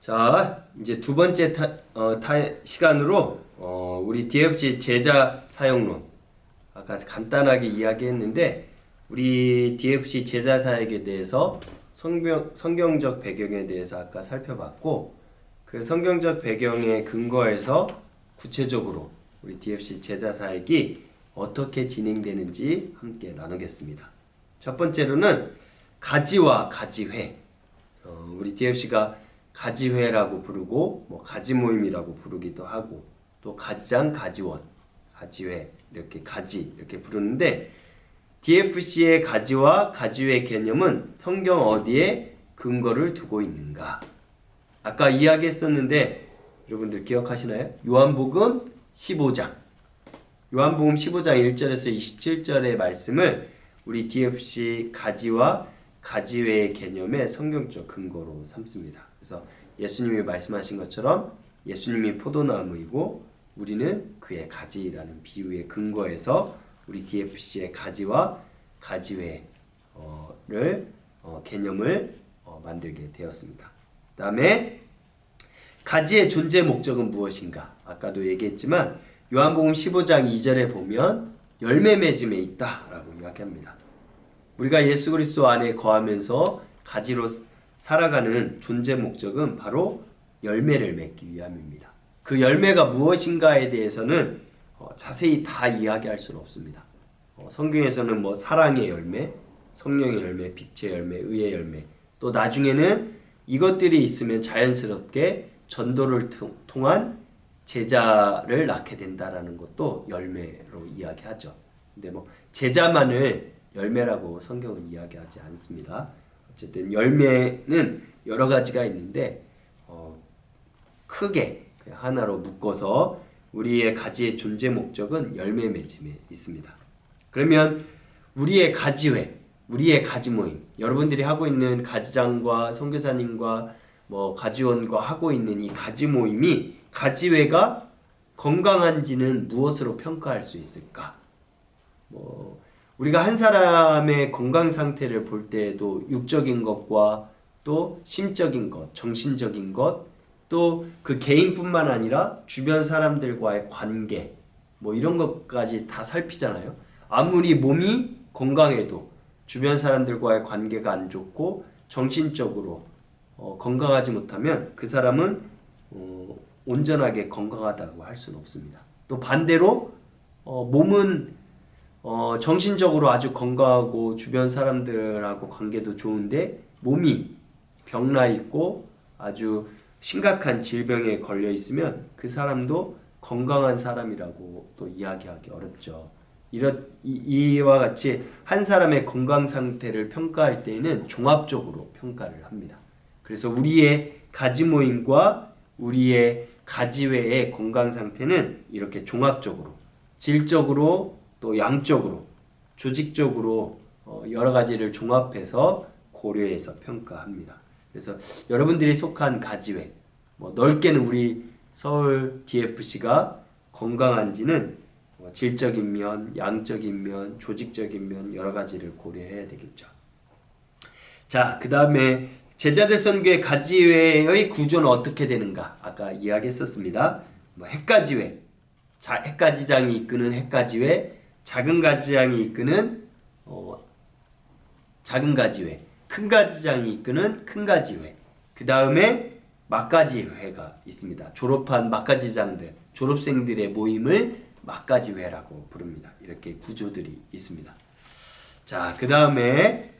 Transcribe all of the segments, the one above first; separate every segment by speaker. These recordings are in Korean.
Speaker 1: 자, 이제 두 번째 시간으로 우리 DFC 제자 사역론 아까 간단하게 이야기했는데 우리 DFC 제자 사역에 대해서 성경적 배경에 대해서 아까 살펴봤고 그 성경적 배경에 근거해서 구체적으로 우리 DFC 제자 사역이 어떻게 진행되는지 함께 나누겠습니다. 첫 번째로는 가지와 가지회. 우리 DFC가 가지회라고 부르고 뭐 가지 모임이라고 부르기도 하고 또 가지장, 가지원, 가지회 이렇게 가지 이렇게 부르는데 DFC의 가지와 가지회 개념은 성경 어디에 근거를 두고 있는가? 아까 이야기했었는데 여러분들 기억하시나요? 요한복음 15장 1절에서 27절의 말씀을 우리 DFC 가지와 가지회의 개념의 성경적 근거로 삼습니다. 그래서 예수님이 말씀하신 것처럼 예수님이 포도나무이고 우리는 그의 가지라는 비유의 근거에서 우리 DFC의 가지와 가지회를 개념을 만들게 되었습니다. 그 다음에 가지의 존재 목적은 무엇인가? 아까도 얘기했지만 요한복음 15장 2절에 보면 열매 맺음에 있다라고 이야기합니다. 우리가 예수 그리스도 안에 거하면서 가지로 살아가는 존재 목적은 바로 열매를 맺기 위함입니다. 그 열매가 무엇인가에 대해서는 자세히 다 이야기할 수는 없습니다. 성경에서는 뭐 사랑의 열매, 성령의 열매, 빛의 열매, 의의 열매, 또 나중에는 이것들이 있으면 자연스럽게 전도를 통한 제자를 낳게 된다라는 것도 열매로 이야기하죠. 근데 뭐 제자만을 열매라고 성경은 이야기하지 않습니다. 어쨌든 열매는 여러 가지가 있는데 크게 하나로 묶어서 우리의 가지의 존재 목적은 열매 맺음에 있습니다. 그러면 우리의 가지회, 우리의 가지 모임, 여러분들이 하고 있는 가지장과 선교사님과 뭐 가지원과 하고 있는 이 가지 모임이 가지회가 건강한지는 무엇으로 평가할 수 있을까? 우리가 한 사람의 건강 상태를 볼 때에도 육적인 것과 또 심적인 것, 정신적인 것, 또 그 개인뿐만 아니라 주변 사람들과의 관계, 뭐 이런 것까지 다 살피잖아요. 아무리 몸이 건강해도 주변 사람들과의 관계가 안 좋고 정신적으로 건강하지 못하면 그 사람은 온전하게 건강하다고 할 수는 없습니다. 또 반대로 몸은 정신적으로 아주 건강하고 주변 사람들하고 관계도 좋은데 몸이 병나 있고 아주 심각한 질병에 걸려 있으면 그 사람도 건강한 사람이라고 또 이야기하기 어렵죠. 이와 같이 한 사람의 건강 상태를 평가할 때에는 종합적으로 평가를 합니다. 그래서 우리의 가지 모임과 우리의 가지회의 건강 상태는 이렇게 종합적으로 질적으로 또 양적으로 조직적으로 여러 가지를 종합해서 고려해서 평가합니다. 그래서 여러분들이 속한 가지회, 넓게는 우리 서울 DFC가 건강한지는 질적인 면, 양적인 면, 조직적인 면 여러 가지를 고려해야 되겠죠. 자, 그 다음에 제자들 선교의 가지회의 구조는 어떻게 되는가? 아까 이야기했었습니다. 핵가지회, 핵가지장이 이끄는 핵가지회, 작은 가지장이 이끄는 작은 가지회, 큰 가지장이 이끄는 큰 가지회, 그 다음에 막가지회가 있습니다. 졸업한 막가지장들, 졸업생들의 모임을 막가지회라고 부릅니다. 이렇게 구조들이 있습니다. 자, 그 다음에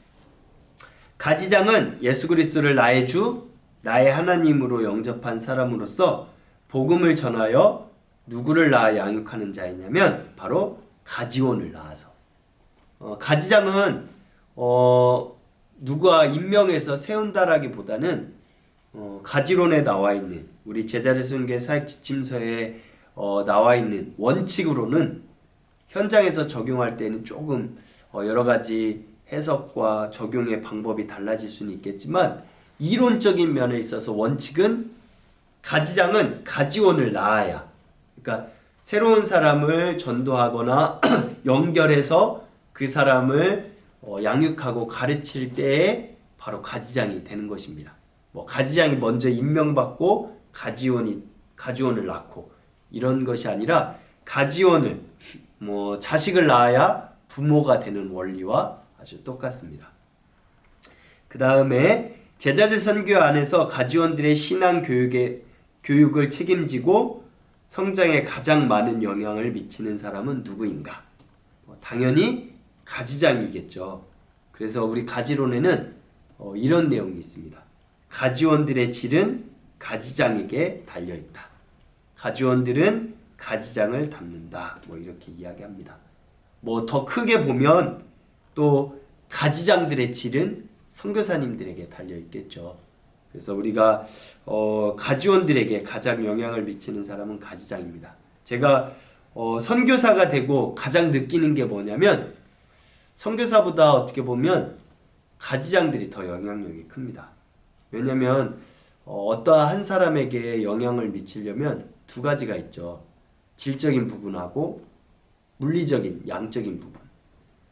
Speaker 1: 가지장은 예수 그리스도를 나의 주, 나의 하나님으로 영접한 사람으로서 복음을 전하여 누구를 낳아 양육하는 자이냐면 바로 가지원을 낳아서 가지장은 누가 임명해서 세운다라기보다는 가지론에 나와 있는 우리 제자들 선교의 사역 지침서에 나와 있는 원칙으로는 현장에서 적용할 때는 조금 여러 가지 해석과 적용의 방법이 달라질 수는 있겠지만 이론적인 면에 있어서 원칙은 가지장은 가지원을 낳아야, 그러니까 새로운 사람을 전도하거나 연결해서 그 사람을 양육하고 가르칠 때에 바로 가지장이 되는 것입니다. 뭐 가지장이 먼저 임명받고 가지원을 낳고 이런 것이 아니라 가지원을 뭐 자식을 낳아야 부모가 되는 원리와 아주 똑같습니다. 그 다음에 제자들 선교 안에서 가지원들의 신앙 교육을 책임지고 성장에 가장 많은 영향을 미치는 사람은 누구인가? 당연히 가지장이겠죠. 그래서 우리 가지론에는 이런 내용이 있습니다. 가지원들의 질은 가지장에게 달려있다. 가지원들은 가지장을 닮는다. 뭐 이렇게 이야기합니다. 뭐 더 크게 보면 또 가지장들의 질은 선교사님들에게 달려있겠죠. 그래서 우리가 가지원들에게 가장 영향을 미치는 사람은 가지장입니다. 제가 선교사가 되고 가장 느끼는 게 뭐냐면 선교사보다 어떻게 보면 가지장들이 더 영향력이 큽니다. 왜냐하면 어떠한 사람에게 영향을 미치려면 두 가지가 있죠. 질적인 부분하고 물리적인 양적인 부분.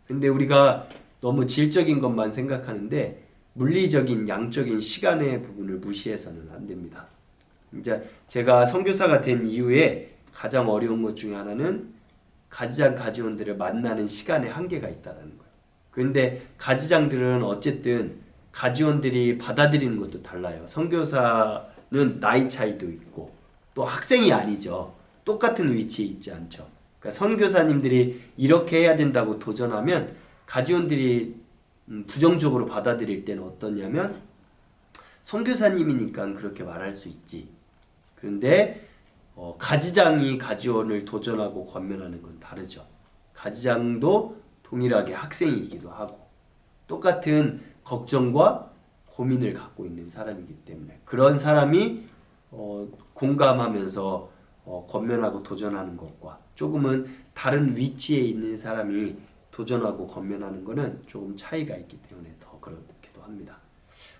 Speaker 1: 근데 우리가 너무 질적인 것만 생각하는데 물리적인 양적인 시간의 부분을 무시해서는 안 됩니다. 이제 제가 선교사가 된 이후에 가장 어려운 것 중에 하나는 가지장 가지원들을 만나는 시간에 한계가 있다는 거예요. 그런데 가지장들은 어쨌든 가지원들이 받아들이는 것도 달라요. 선교사는 나이 차이도 있고 또 학생이 아니죠. 똑같은 위치에 있지 않죠. 그러니까 선교사님들이 이렇게 해야 된다고 도전하면 가지원들이 부정적으로 받아들일 때는 어떠냐면 선교사님이니까 그렇게 말할 수 있지. 그런데 가지장이 가지원을 도전하고 권면하는 건 다르죠. 가지장도 동일하게 학생이기도 하고 똑같은 걱정과 고민을 갖고 있는 사람이기 때문에 그런 사람이 공감하면서 권면하고 도전하는 것과 조금은 다른 위치에 있는 사람이 도전하고 권면하는 것은 조금 차이가 있기 때문에 더 그렇기도 합니다.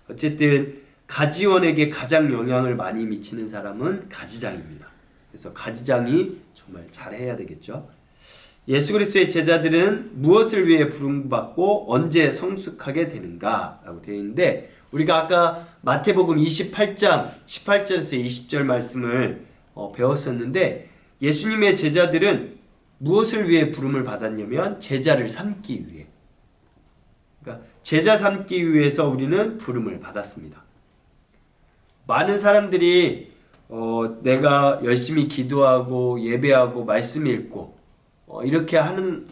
Speaker 1: 어쨌든 가지원에게 가장 영향을 많이 미치는 사람은 가지장입니다. 그래서 가지장이 정말 잘해야 되겠죠. 예수 그리스도의 제자들은 무엇을 위해 부름받고 언제 성숙하게 되는가? 라고 되어 있는데 우리가 아까 마태복음 28장 18절에서 20절 말씀을 배웠었는데 예수님의 제자들은 무엇을 위해 부름을 받았냐면 제자를 삼기 위해. 그러니까 제자 삼기 위해서 우리는 부름을 받았습니다. 많은 사람들이 내가 열심히 기도하고 예배하고 말씀 읽고 이렇게 하는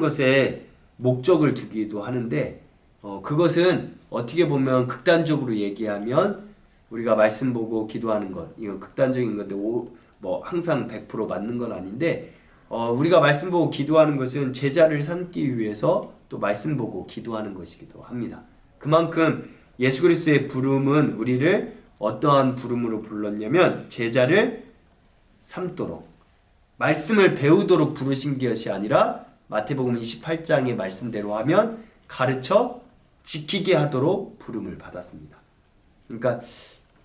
Speaker 1: 것에 목적을 두기도 하는데 그것은 어떻게 보면 극단적으로 얘기하면 우리가 말씀 보고 기도하는 것 이건 극단적인 건데 뭐 항상 100% 맞는 건 아닌데 우리가 말씀 보고 기도하는 것은 제자를 삼기 위해서 또 말씀 보고 기도하는 것이기도 합니다. 그만큼 예수 그리스도의 부름은 우리를 어떠한 부름으로 불렀냐면 제자를 삼도록 말씀을 배우도록 부르신 것이 아니라 마태복음 28장의 말씀대로 하면 가르쳐 지키게 하도록 부름을 받았습니다. 그러니까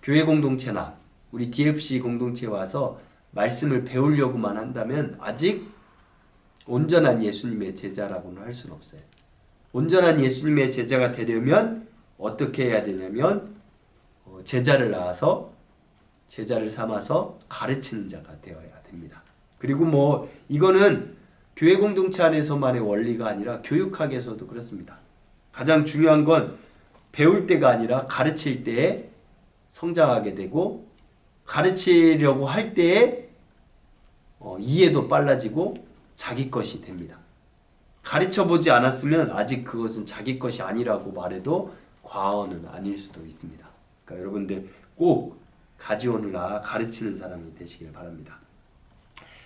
Speaker 1: 교회 공동체나 우리 DFC 공동체에 와서 말씀을 배우려고만 한다면 아직 온전한 예수님의 제자라고는 할 수는 없어요. 온전한 예수님의 제자가 되려면 어떻게 해야 되냐면 제자를 낳아서 제자를 삼아서 가르치는 자가 되어야 됩니다. 그리고 뭐 이거는 교회 공동체 안에서만의 원리가 아니라 교육학에서도 그렇습니다. 가장 중요한 건 배울 때가 아니라 가르칠 때에 성장하게 되고 가르치려고 할 때에 이해도 빨라지고 자기 것이 됩니다. 가르쳐보지 않았으면 아직 그것은 자기 것이 아니라고 말해도 과언은 아닐 수도 있습니다. 그러니까 여러분들 꼭 가지원을 낳아 가르치는 사람이 되시길 바랍니다.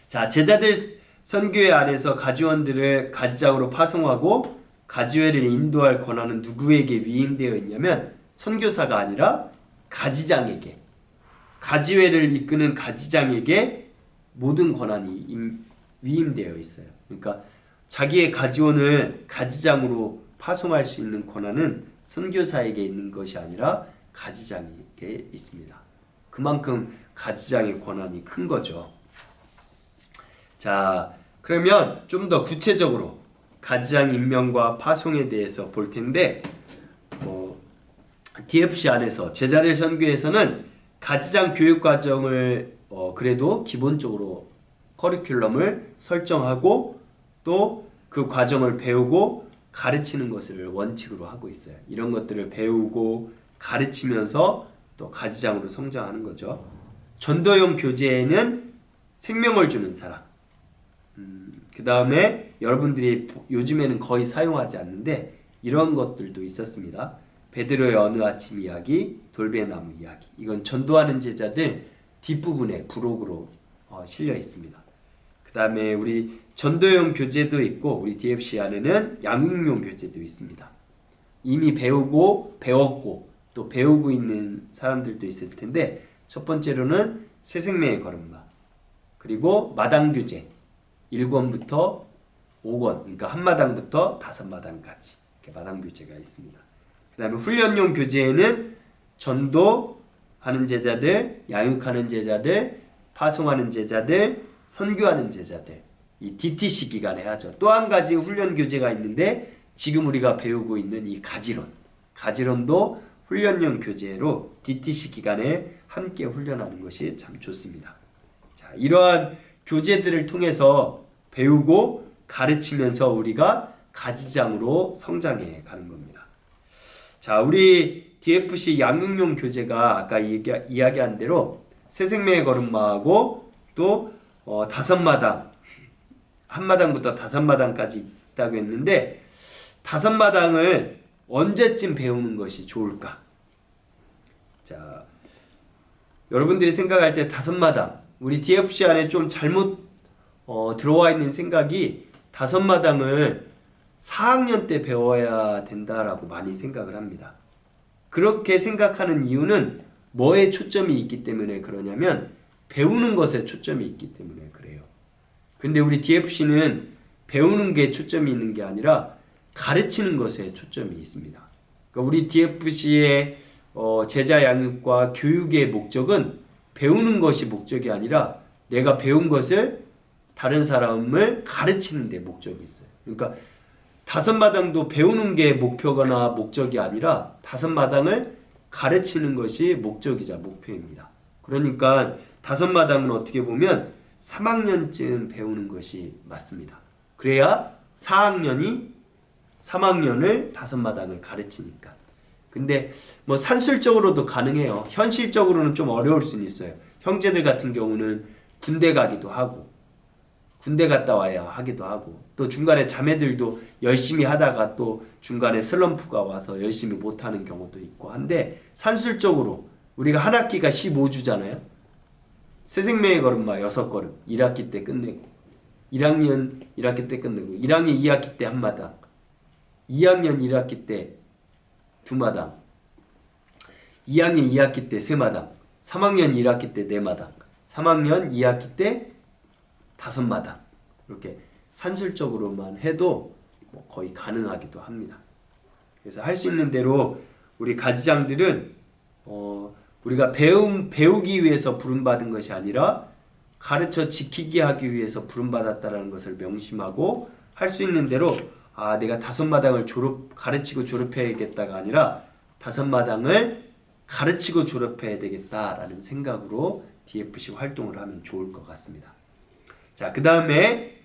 Speaker 1: 자, 제자들 선교회 안에서 가지원들을 가지장으로 파송하고 가지회를 인도할 권한은 누구에게 위임되어 있냐면 선교사가 아니라 가지장에게, 가지회를 이끄는 가지장에게 모든 권한이 위임되어 있어요. 그러니까 자기의 가지원을 가지장으로 파송할 수 있는 권한은 선교사에게 있는 것이 아니라 가지장에게 있습니다. 그만큼 가지장의 권한이 큰 거죠. 자, 그러면 좀 더 구체적으로 가지장 임명과 파송에 대해서 볼 텐데 DFC 안에서 제자들 선교에서는 가지장 교육 과정을 그래도 기본적으로 커리큘럼을 설정하고 또 그 과정을 배우고 가르치는 것을 원칙으로 하고 있어요. 이런 것들을 배우고 가르치면서 또 가지장으로 성장하는 거죠. 전도형 교재에는 생명을 주는 사람, 그 다음에 여러분들이 요즘에는 거의 사용하지 않는데 이런 것들도 있었습니다. 베드로의 어느 아침 이야기, 돌배나무 이야기. 이건 전도하는 제자들 뒷부분에 부록으로 실려 있습니다. 그 다음에 우리 전도형 교재도 있고 우리 DFC 안에는 양육용 교재도 있습니다. 이미 배웠고 또 배우고 있는 사람들도 있을 텐데 첫 번째로는 새 생명의 걸음마, 그리고 마당 교재 1권부터 5권, 그러니까 한 마당부터 5마당까지 이렇게 마당 교재가 있습니다. 그 다음에 훈련용 교재에는 전도하는 제자들, 양육하는 제자들, 파송하는 제자들, 선교하는 제자들, 이 DTC 기간에 하죠. 또 한 가지 훈련 교재가 있는데 지금 우리가 배우고 있는 이 가지론도 훈련용 교재로 DTC 기간에 함께 훈련하는 것이 참 좋습니다. 자, 이러한 교재들을 통해서 배우고 가르치면서 우리가 가지장으로 성장해 가는 겁니다. 자, 우리 DFC 양육용 교재가 아까 이야기한 대로 새 생명의 걸음마하고 또 5마당, 한 마당부터 5마당까지 있다고 했는데 5마당을 언제쯤 배우는 것이 좋을까? 자, 여러분들이 생각할 때 5마당, 우리 DFC 안에 좀 잘못 들어와 있는 생각이 5마당을 4학년 때 배워야 된다라고 많이 생각을 합니다. 그렇게 생각하는 이유는 뭐에 초점이 있기 때문에 그러냐면 배우는 것에 초점이 있기 때문에 그래요. 근데 우리 DFC는 배우는 게 초점이 있는 게 아니라 가르치는 것에 초점이 있습니다. 그러니까 우리 DFC의 제자 양육과 교육의 목적은 배우는 것이 목적이 아니라 내가 배운 것을 다른 사람을 가르치는 데 목적이 있어요. 그러니까 5마당도 배우는 게 목표거나 목적이 아니라 5마당을 가르치는 것이 목적이자 목표입니다. 그러니까 5마당은 어떻게 보면 3학년쯤 배우는 것이 맞습니다. 그래야 4학년이 3학년을 5마당을 가르치니까. 근데 뭐 산술적으로도 가능해요. 현실적으로는 좀 어려울 수는 있어요. 형제들 같은 경우는 군대 가기도 하고 군대 갔다 와야 하기도 하고 또 중간에 자매들도 열심히 하다가 또 중간에 슬럼프가 와서 열심히 못하는 경우도 있고 한데 산술적으로 우리가 한 학기가 15주잖아요. 새 생명의 걸음마 6걸음 1학기 때 끝내고 1학년 1학기 때 끝내고 1학년 2학기 때 한 마당 2학년 1학기 때 2마당 2학년 2학기 때 3마당 3학년 1학기 때 4마당 3학년 2학기 때 5마당 이렇게 산술적으로만 해도 거의 가능하기도 합니다. 그래서 할 수 있는 대로 우리 가지장들은 우리가 배우기 위해서 부름받은 것이 아니라 가르쳐 지키게 하기 위해서 부름받았다라는 것을 명심하고 할 수 있는 대로 내가 5마당을 가르치고 졸업해야겠다가 아니라 5마당을 가르치고 졸업해야 되겠다라는 생각으로 DFC 활동을 하면 좋을 것 같습니다. 자, 그 다음에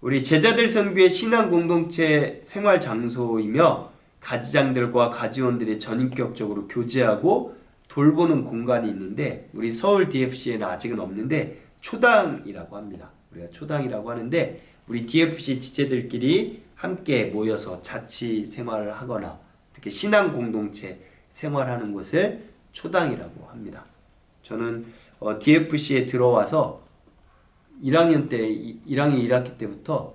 Speaker 1: 우리 제자들 선교의 신앙 공동체 생활 장소이며 가지장들과 가지원들이 전인격적으로 교제하고 돌보는 공간이 있는데 우리 서울 DFC에는 아직은 없는데 초당이라고 합니다. 우리가 초당이라고 하는데 우리 DFC 지체들끼리 함께 모여서 자치 생활을 하거나 이렇게 신앙 공동체 생활하는 곳을 초당이라고 합니다. 저는 DFC에 들어와서 1학년 1학기 때부터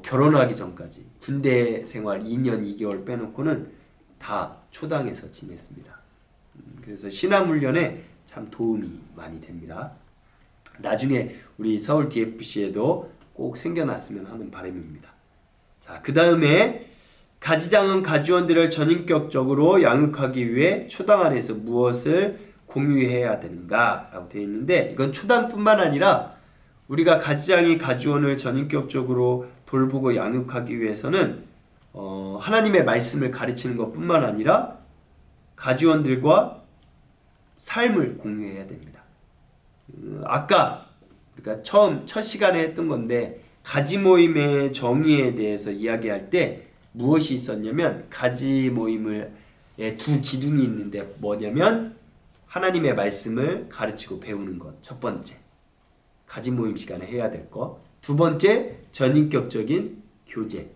Speaker 1: 결혼하기 전까지 군대 생활 2년 2개월 빼놓고는 다 초당에서 지냈습니다. 그래서 신앙훈련에 참 도움이 많이 됩니다. 나중에 우리 서울 DFC에도 꼭 생겨났으면 하는 바람입니다. 자, 그 다음에 가지장은 가주원들을 전인격적으로 양육하기 위해 초당 안에서 무엇을 공유해야 되는가 라고 되어 있는데 이건 초당뿐만 아니라 우리가 가지장이 가주원을 전인격적으로 돌보고 양육하기 위해서는 하나님의 말씀을 가르치는 것뿐만 아니라 가지원들과 삶을 공유해야 됩니다. 아까 우리가 첫 시간에 했던 건데 가지 모임의 정의에 대해서 이야기할 때 무엇이 있었냐면 가지 모임의 두 기둥이 있는데 뭐냐면 하나님의 말씀을 가르치고 배우는 것 첫 번째 가지 모임 시간에 해야 될 것, 두 번째 전인격적인 교제.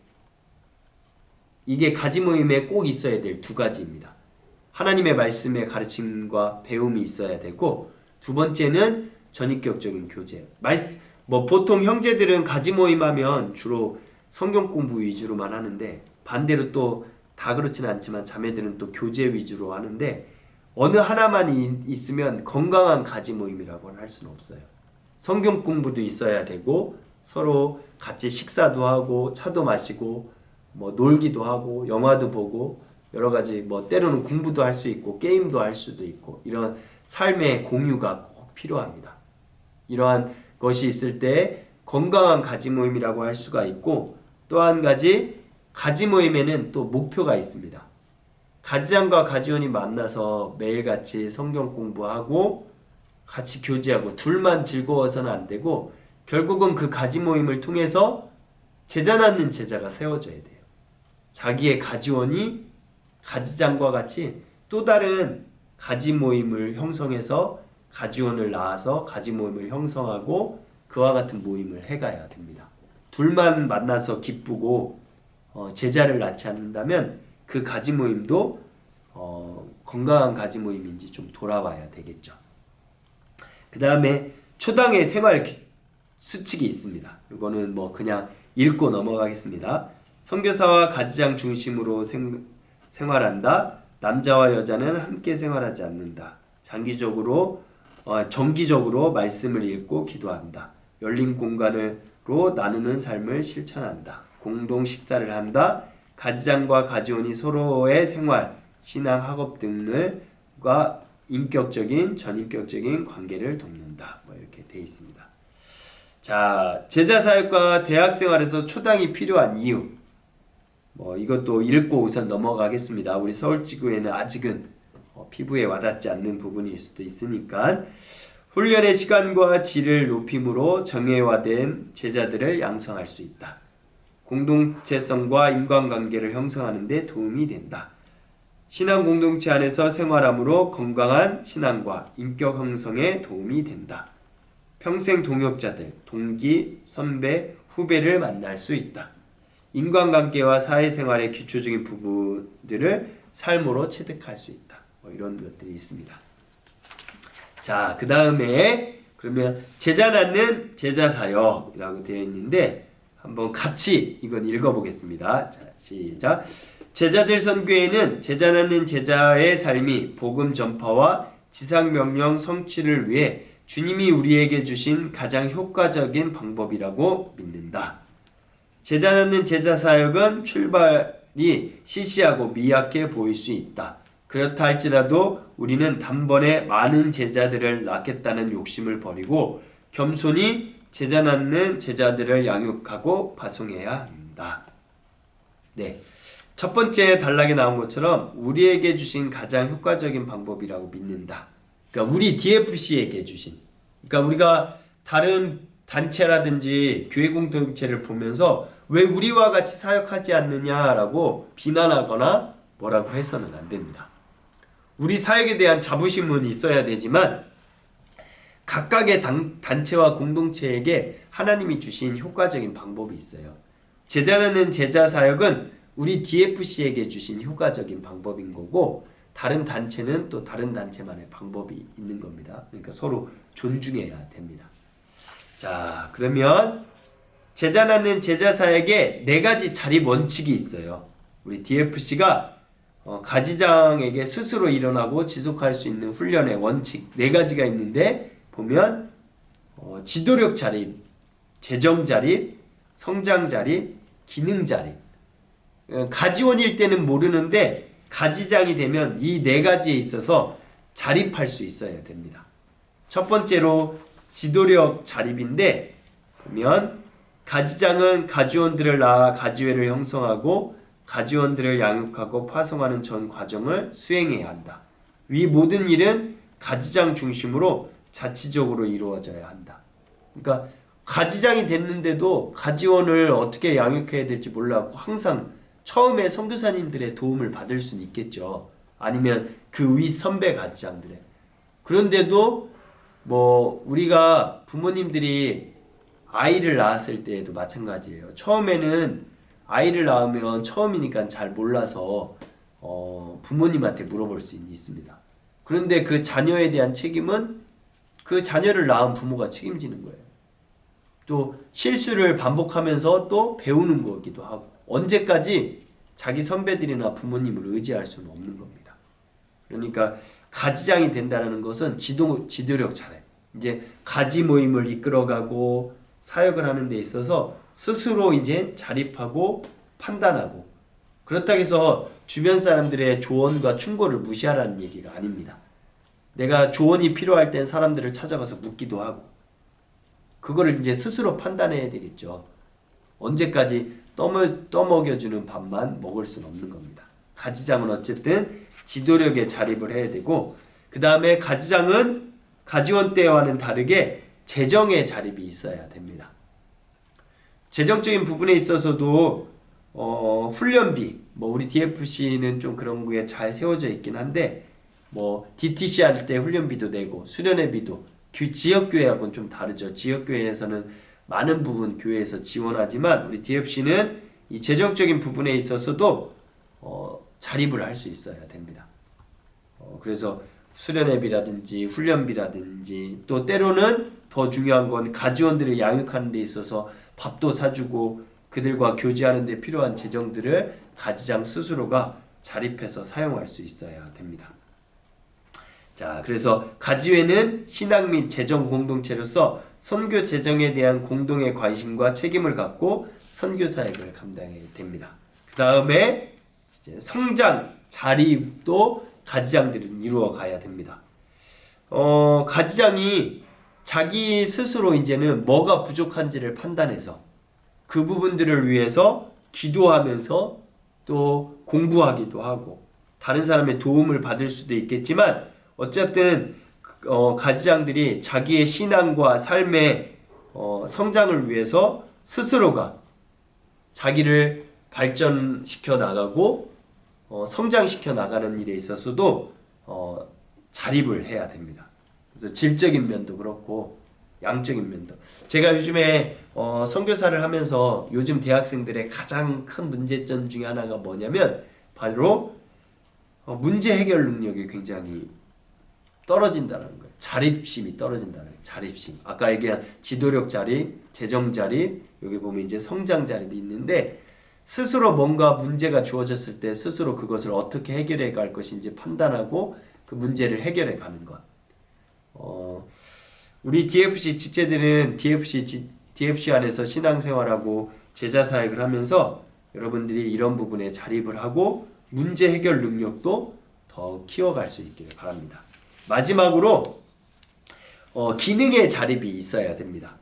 Speaker 1: 이게 가지 모임에 꼭 있어야 될 두 가지입니다. 하나님의 말씀의 가르침과 배움이 있어야 되고 두 번째는 전인격적인 교제. 보통 형제들은 가지 모임하면 주로 성경 공부 위주로만 하는데 반대로 또 다 그렇지는 않지만 자매들은 또 교제 위주로 하는데 어느 하나만 있으면 건강한 가지 모임이라고 할 수는 없어요. 성경 공부도 있어야 되고 서로 같이 식사도 하고 차도 마시고 놀기도 하고 영화도 보고 여러 가지 때로는 공부도 할 수 있고 게임도 할 수도 있고 이런 삶의 공유가 꼭 필요합니다. 이러한 것이 있을 때 건강한 가지 모임이라고 할 수가 있고 또 한 가지 가지 모임에는 또 목표가 있습니다. 가지장과 가지원이 만나서 매일같이 성경 공부하고 같이 교제하고 둘만 즐거워서는 안 되고 결국은 그 가지 모임을 통해서 제자 낳는 제자가 세워져야 돼요. 자기의 가지원이 가지장과 같이 또 다른 가지 모임을 형성해서 가지원을 낳아서 가지 모임을 형성하고 그와 같은 모임을 해가야 됩니다. 둘만 만나서 기쁘고 제자를 낳지 않는다면 그 가지 모임도 건강한 가지 모임인지 좀 돌아봐야 되겠죠. 그 다음에 초당의 생활 수칙이 있습니다. 이거는 그냥 읽고 넘어가겠습니다. 선교사와 가지장 중심으로 생활한다. 남자와 여자는 함께 생활하지 않는다. 정기적으로 말씀을 읽고 기도한다. 열린 공간으로 나누는 삶을 실천한다. 공동 식사를 한다. 가지장과 가지원이 서로의 생활, 신앙, 학업 등과 인격적인, 전인격적인 관계를 돕는다. 이렇게 돼 있습니다. 자, 제자 사역과 대학 생활에서 초당이 필요한 이유. 이것도 읽고 우선 넘어가겠습니다. 우리 서울지구에는 아직은 피부에 와닿지 않는 부분일 수도 있으니까 훈련의 시간과 질을 높임으로 정예화된 제자들을 양성할 수 있다. 공동체성과 인간관계를 형성하는 데 도움이 된다. 신앙 공동체 안에서 생활함으로 건강한 신앙과 인격 형성에 도움이 된다. 평생 동역자들, 동기, 선배, 후배를 만날 수 있다. 인간관계와 사회생활의 기초적인 부분들을 삶으로 체득할 수 있다. 이런 것들이 있습니다. 자, 그 다음에 그러면 제자 낳는 제자 사역이라고 되어 있는데 한번 같이 이건 읽어보겠습니다. 자, 시작. 제자들 선교회는 제자 낳는 제자의 삶이 복음 전파와 지상명령 성취를 위해 주님이 우리에게 주신 가장 효과적인 방법이라고 믿는다. 제자 낳는 제자 사역은 출발이 시시하고 미약해 보일 수 있다. 그렇다 할지라도 우리는 단번에 많은 제자들을 낳겠다는 욕심을 버리고 겸손히 제자 낳는 제자들을 양육하고 파송해야 한다. 네, 첫 번째 단락에 나온 것처럼 우리에게 주신 가장 효과적인 방법이라고 믿는다. 그러니까 우리 DFC에게 주신. 그러니까 우리가 다른 단체라든지 교회 공동체를 보면서 왜 우리와 같이 사역하지 않느냐라고 비난하거나 뭐라고 해서는 안 됩니다. 우리 사역에 대한 자부심은 있어야 되지만 각각의 단체와 공동체에게 하나님이 주신 효과적인 방법이 있어요. 제자 낳는 제자 사역은 우리 DFC에게 주신 효과적인 방법인 거고 다른 단체는 또 다른 단체만의 방법이 있는 겁니다. 그러니까 서로 존중해야 됩니다. 자, 그러면 제자 낳는 제자 사역에 4가지 자립 원칙이 있어요. 우리 DFC가 가지장에게 스스로 일어나고 지속할 수 있는 훈련의 원칙 4가지가 있는데 보면 지도력 자립, 재정 자립, 성장 자립, 기능 자립. 가지원일 때는 모르는데 가지장이 되면 이 4가지에 있어서 자립할 수 있어야 됩니다. 첫 번째로 지도력 자립인데 보면 가지장은 가지원들을 낳아 가지회를 형성하고 가지원들을 양육하고 파송하는 전 과정을 수행해야 한다. 위 모든 일은 가지장 중심으로 자치적으로 이루어져야 한다. 그러니까 가지장이 됐는데도 가지원을 어떻게 양육해야 될지 몰라 항상 처음에 선교사님들의 도움을 받을 수는 있겠죠. 아니면 그 위 선배 가지장들의. 그런데도 뭐 우리가 부모님들이 아이를 낳았을 때에도 마찬가지예요. 처음에는 아이를 낳으면 처음이니까 잘 몰라서 부모님한테 물어볼 수 있습니다. 그런데 그 자녀에 대한 책임은 그 자녀를 낳은 부모가 책임지는 거예요. 또 실수를 반복하면서 또 배우는 거기도 하고 언제까지 자기 선배들이나 부모님을 의지할 수는 없는 겁니다. 그러니까 가지장이 된다는 것은 지도력 잘해. 이제 가지 모임을 이끌어가고 사역을 하는 데 있어서 스스로 이제 자립하고 판단하고 그렇다고 해서 주변 사람들의 조언과 충고를 무시하라는 얘기가 아닙니다. 내가 조언이 필요할 땐 사람들을 찾아가서 묻기도 하고 그거를 이제 스스로 판단해야 되겠죠. 언제까지 떠먹여주는 밥만 먹을 수는 없는 겁니다. 가지장은 어쨌든 지도력에 자립을 해야 되고 그 다음에 가지장은 가지원 때와는 다르게 재정의 자립이 있어야 됩니다. 재정적인 부분에 있어서도 훈련비, 뭐 우리 DFC는 좀 그런 거에 잘 세워져 있긴 한데 뭐 DTC 할 때 훈련비도 내고 수련회비도 지역교회하고는 좀 다르죠. 지역교회에서는 많은 부분 교회에서 지원하지만 우리 DFC는 이 재정적인 부분에 있어서도 자립을 할 수 있어야 됩니다. 그래서 수련회비라든지 훈련비라든지 또 때로는 더 중요한 건 가지원들을 양육하는 데 있어서 밥도 사주고 그들과 교제하는 데 필요한 재정들을 가지장 스스로가 자립해서 사용할 수 있어야 됩니다. 자, 그래서 가지회는 신앙 및 재정 공동체로서 선교 재정에 대한 공동의 관심과 책임을 갖고 선교 사역을 감당해야 됩니다. 그 다음에 성장, 자립도 가지장들은 이루어 가야 됩니다. 가지장이 자기 스스로 이제는 뭐가 부족한지를 판단해서 그 부분들을 위해서 기도하면서 또 공부하기도 하고 다른 사람의 도움을 받을 수도 있겠지만 어쨌든 가지장들이 자기의 신앙과 삶의 성장을 위해서 스스로가 자기를 발전시켜 나가고 성장시켜 나가는 일에 있어서도 자립을 해야 됩니다. 그래서 질적인 면도 그렇고 양적인 면도. 제가 요즘에 선교사를 하면서 요즘 대학생들의 가장 큰 문제점 중에 하나가 뭐냐면 바로 문제 해결 능력이 굉장히 떨어진다는 거예요. 자립심이 떨어진다는 거예요. 자립심. 아까 얘기한 지도력 자립, 재정 자립, 여기 보면 이제 성장 자립이 있는데 스스로 뭔가 문제가 주어졌을 때 스스로 그것을 어떻게 해결해 갈 것인지 판단하고 그 문제를 해결해 가는 것. 우리 DFC 지체들은 DFC 안에서 신앙생활하고 제자사역을 하면서 여러분들이 이런 부분에 자립을 하고 문제 해결 능력도 더 키워갈 수 있기를 바랍니다. 마지막으로 기능의 자립이 있어야 됩니다.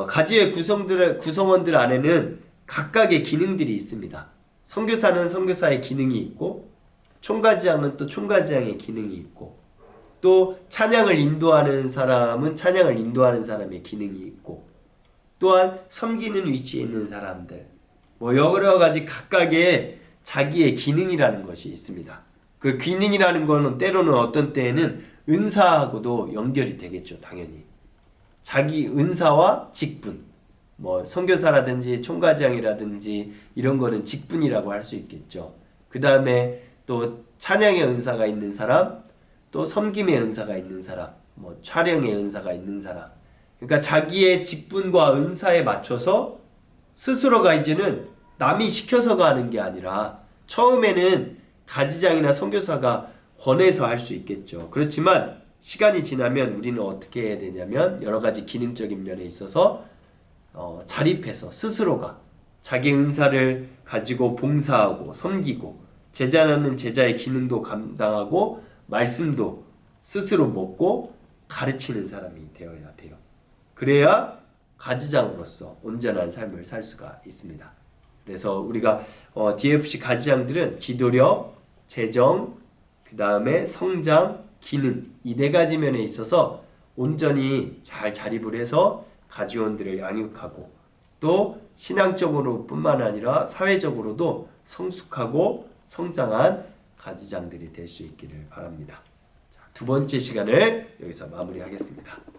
Speaker 1: 가지의 구성원들 안에는 각각의 기능들이 있습니다. 선교사는 선교사의 기능이 있고 총가지장은 또 총가지장의 기능이 있고 또 찬양을 인도하는 사람은 찬양을 인도하는 사람의 기능이 있고 또한 섬기는 위치에 있는 사람들 뭐 여러 가지 각각의 자기의 기능이라는 것이 있습니다. 그 기능이라는 것은 때로는 어떤 때에는 은사하고도 연결이 되겠죠. 당연히 자기 은사와 직분 뭐 선교사라든지 총가지장이라든지 이런 거는 직분이라고 할 수 있겠죠. 그 다음에 또 찬양의 은사가 있는 사람 또 섬김의 은사가 있는 사람 뭐 촬영의 은사가 있는 사람 그러니까 자기의 직분과 은사에 맞춰서 스스로가 이제는 남이 시켜서가 하는 게 아니라 처음에는 가지장이나 선교사가 권해서 할 수 있겠죠. 그렇지만 시간이 지나면 우리는 어떻게 해야 되냐면 여러 가지 기능적인 면에 있어서 자립해서 스스로가 자기 은사를 가지고 봉사하고 섬기고 제자 낳는 제자의 기능도 감당하고 말씀도 스스로 먹고 가르치는 사람이 되어야 돼요. 그래야 가지장으로서 온전한 삶을 살 수가 있습니다. 그래서 우리가 DFC 가지장들은 지도력, 재정, 그 다음에 성장, 기능 이 네 가지 면에 있어서 온전히 잘 자립을 해서 가지원들을 양육하고 또 신앙적으로 뿐만 아니라 사회적으로도 성숙하고 성장한 가지장들이 될 수 있기를 바랍니다. 자, 두 번째 시간을 여기서 마무리하겠습니다.